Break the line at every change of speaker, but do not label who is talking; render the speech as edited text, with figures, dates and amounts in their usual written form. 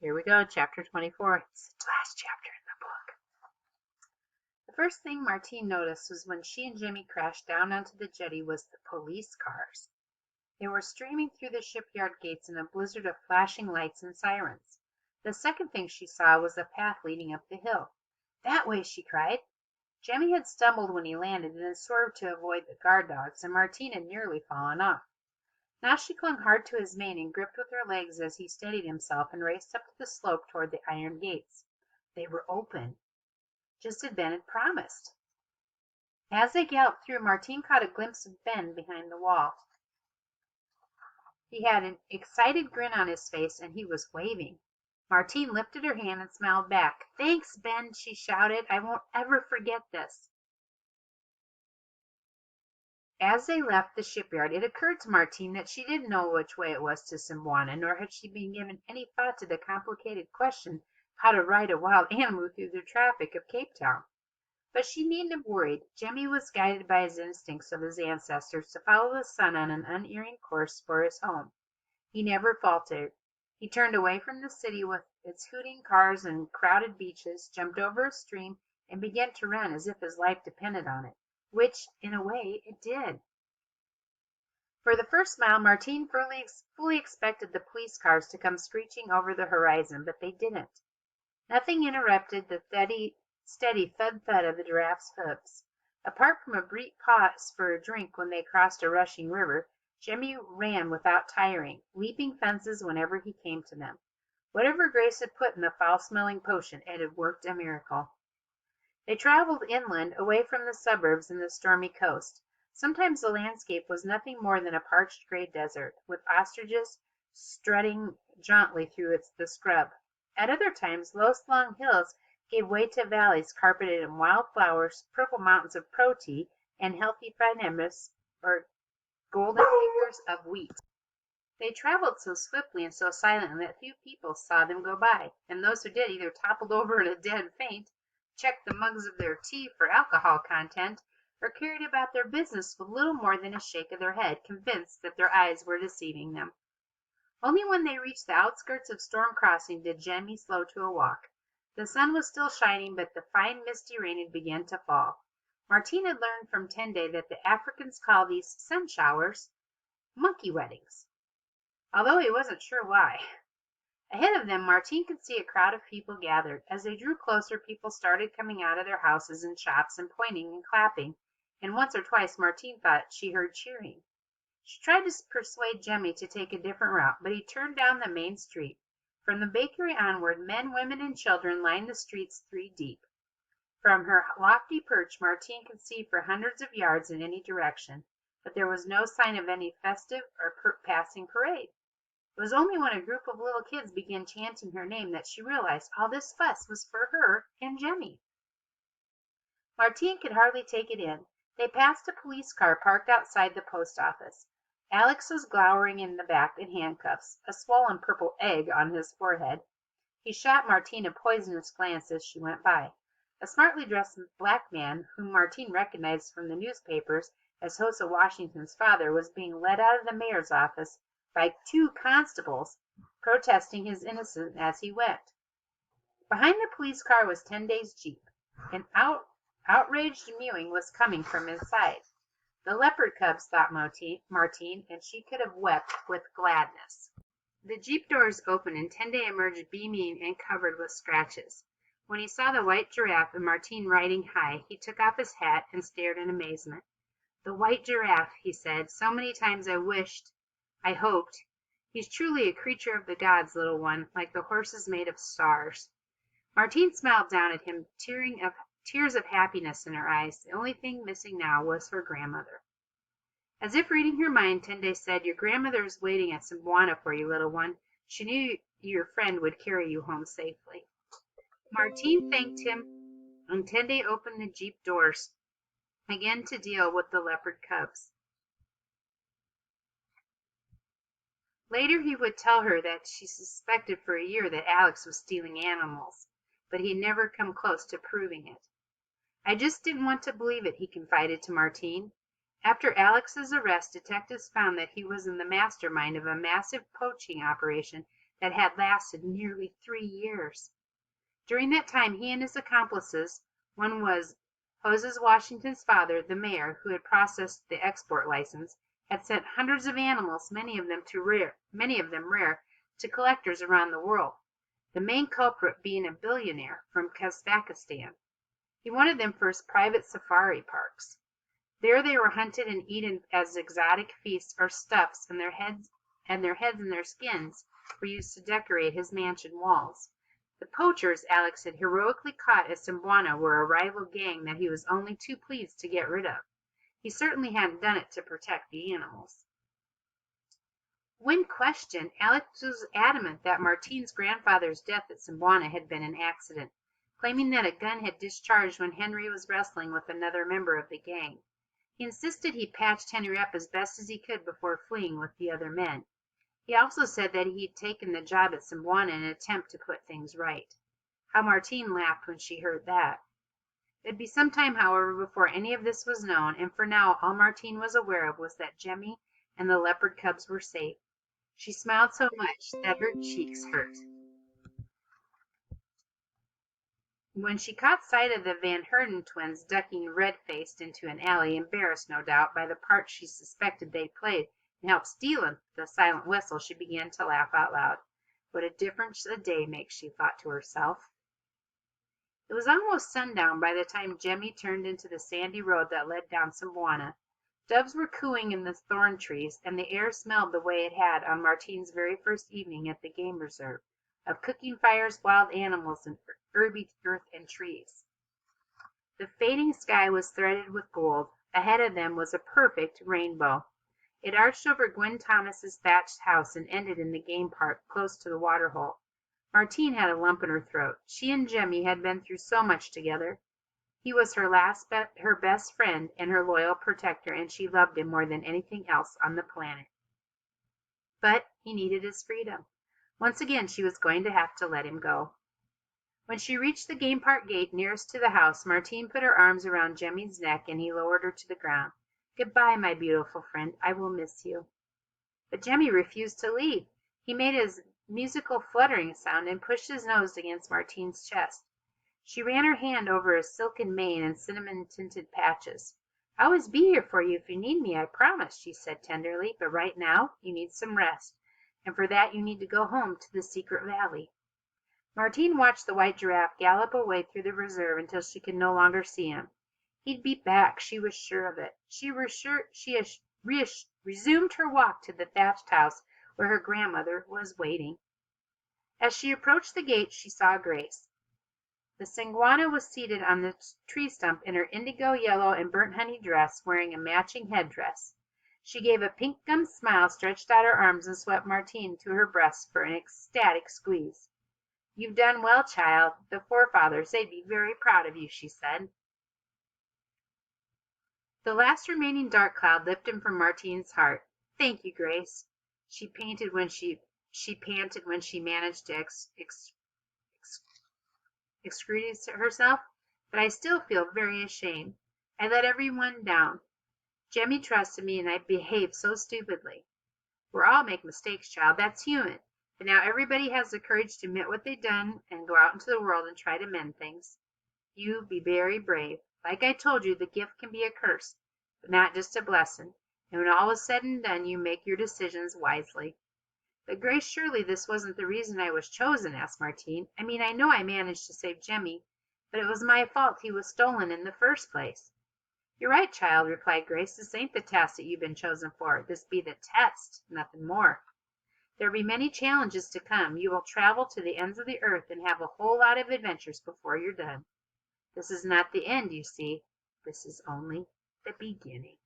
Here we go, chapter 24. It's the last chapter in the book. The first thing Martine noticed was when she and Jimmy crashed down onto the jetty was the police cars. They were streaming through the shipyard gates in a blizzard of flashing lights and sirens. The second thing she saw was a path leading up the hill. "That way!" she cried. Jimmy had stumbled when he landed and had swerved to avoid the guard dogs, and Martine had nearly fallen off. Now she clung hard to his mane and gripped with her legs as he steadied himself and raced up the slope toward the iron gates. They were open, just as Ben had promised. As they galloped through, Martine caught a glimpse of Ben behind the wall. He had an excited grin on his face, and he was waving. Martine lifted her hand and smiled back. "Thanks, Ben," she shouted. "I won't ever forget this." As they left the shipyard, it occurred to Martine that she didn't know which way it was to Simwana, nor had she been given any thought to the complicated question of how to ride a wild animal through the traffic of Cape Town. But she needn't have worried. Jemmy was guided by his instincts of his ancestors to follow the sun on an unerring course for his home. He never faltered. He turned away from the city with its hooting cars and crowded beaches, jumped over a stream, and began to run as if his life depended on it, which, in a way, it did. For the first mile, Martine fully expected the police cars to come screeching over the horizon, but they didn't. Nothing interrupted the steady thud-thud of the giraffe's hooves. Apart from a brief pause for a drink when they crossed a rushing river, Jimmy ran without tiring, leaping fences whenever he came to them. Whatever Grace had put in the foul-smelling potion, it had worked a miracle. They traveled inland, away from the suburbs and the stormy coast. Sometimes the landscape was nothing more than a parched gray desert, with ostriches strutting jauntily through the scrub. At other times, long hills gave way to valleys carpeted in wild flowers, purple mountains of proti, and healthy phonemius, or golden acres of wheat. They traveled so swiftly and so silently that few people saw them go by, and those who did either toppled over in a dead faint, checked the mugs of their tea for alcohol content, or carried about their business with little more than a shake of their head, convinced that their eyes were deceiving them. Only when they reached the outskirts of Storm Crossing did Jemmy slow to a walk. The sun was still shining, but the fine misty rain had begun to fall. Martine had learned from Tende that the Africans call these sun showers monkey weddings, although he wasn't sure why. Ahead of them, Martine could see a crowd of people gathered. As they drew closer, people started coming out of their houses and shops and pointing and clapping, and once or twice Martine thought she heard cheering. She tried to persuade Jemmy to take a different route, but he turned down the main street. From the bakery onward, men, women, and children lined the streets 3 deep. From her lofty perch, Martine could see for hundreds of yards in any direction, but there was no sign of any festive or passing parade. It was only when a group of little kids began chanting her name that she realized all this fuss was for her and Jemmy. Martine could hardly take it in. They passed a police car parked outside the post office. Alex was glowering in the back in handcuffs, a swollen purple egg on his forehead. He shot Martine a poisonous glance as she went by. A smartly dressed black man, whom Martine recognized from the newspapers as Hosa Washington's father, was being led out of the mayor's office by 2 constables, protesting his innocence as he went. Behind the police car was Tende's jeep. An outraged mewing was coming from inside. The leopard cubs, thought Martine, and she could have wept with gladness. The jeep doors opened, and Tende emerged beaming and covered with scratches. When he saw the White Giraffe and Martine riding high, he took off his hat and stared in amazement. "The White Giraffe," he said. "So many times I hoped. He's truly a creature of the gods, little one, like the horses made of stars." Martine smiled down at him, tears of happiness in her eyes. The only thing missing now was her grandmother. As if reading her mind, Tende said, "Your grandmother is waiting at Simwana for you, little one. She knew your friend would carry you home safely." Martine thanked him, and Tende opened the jeep doors again to deal with the leopard cubs. Later he would tell her that she suspected for a year that Alex was stealing animals, but he had never come close to proving it. "I just didn't want to believe it," he confided to Martine. After Alex's arrest, detectives found that he was in the mastermind of a massive poaching operation that had lasted nearly 3 years. During that time he and his accomplices, one was Moses Washington's father, the mayor, who had processed the export license, had sent hundreds of animals, many of them rare, to collectors around the world, the main culprit being a billionaire from Kazakhstan. He wanted them for his private safari parks. There they were hunted and eaten as exotic feasts or stuffs, and their heads and their skins were used to decorate his mansion walls. The poachers Alex had heroically caught at Simbuana were a rival gang that he was only too pleased to get rid of. He certainly hadn't done it to protect the animals. When questioned, Alex was adamant that Martine's grandfather's death at Simbuana had been an accident, claiming that a gun had discharged when Henry was wrestling with another member of the gang. He insisted he patched Henry up as best as he could before fleeing with the other men. He also said that he'd taken the job at Simbuana in an attempt to put things right. How Martine laughed when she heard that. It'd be some time, however, before any of this was known, and for now all Martine was aware of was that Jemmy and the leopard cubs were safe. She smiled so much that her cheeks hurt. When she caught sight of the Van Herden twins ducking red-faced into an alley, embarrassed, no doubt, by the part she suspected they'd played in help stealing the silent whistle, she began to laugh out loud. What a difference a day makes, she thought to herself. It was almost sundown by the time Jemmy turned into the sandy road that led down Simbuana. Doves were cooing in the thorn trees, and the air smelled the way it had on Martine's very first evening at the game reserve, of cooking fires, wild animals, and herby earth and trees. The fading sky was threaded with gold. Ahead of them was a perfect rainbow. It arched over Gwen Thomas's thatched house and ended in the game park close to the water hole. Martine had a lump in her throat. She and Jemmy had been through so much together. He was her best friend and her loyal protector, and she loved him more than anything else on the planet. But he needed his freedom. Once again she was going to have to let him go. When she reached the game park gate nearest to the house, Martine put her arms around Jemmy's neck and he lowered her to the ground. "Goodbye, my beautiful friend. I will miss you." But Jemmy refused to leave. He made his musical fluttering sound and pushed his nose against Martine's chest. She ran her hand over his silken mane and cinnamon-tinted patches. "I'll always be here for you if you need me, I promise," she said tenderly. "But right now you need some rest, and for that you need to go home to the secret valley." Martine watched the White Giraffe gallop away through the reserve until she could no longer see him. He'd be back, she was sure of it. She resumed her walk to the thatched house where her grandmother was waiting. As she approached the gate, she saw Grace. The Singwana was seated on the tree stump in her indigo yellow and burnt honey dress, wearing a matching headdress. She gave a pink gum smile, stretched out her arms, and swept Martine to her breast for an ecstatic squeeze. "You've done well, child. The forefathers, they'd be very proud of you," she said. The last remaining dark cloud lifted from Martine's heart. "Thank you, Grace," she panted when she managed to excuse herself. "But I still feel very ashamed. I let everyone down. Jemmy trusted me, and I behaved so stupidly." "We all make mistakes, child. That's human. But now everybody has the courage to admit what they've done and go out into the world and try to mend things. You be very brave. Like I told you, the gift can be a curse, but not just a blessing. And when all is said and done, you make your decisions wisely." "But Grace, surely this wasn't the reason I was chosen?" asked Martine. "I mean, I know I managed to save Jemmy, but it was my fault he was stolen in the first place." "You're right, child," replied Grace. "This ain't the task that you've been chosen for. This be the test, nothing more. There'll be many challenges to come. You will travel to the ends of the earth and have a whole lot of adventures before you're done. This is not the end, you see. This is only the beginning."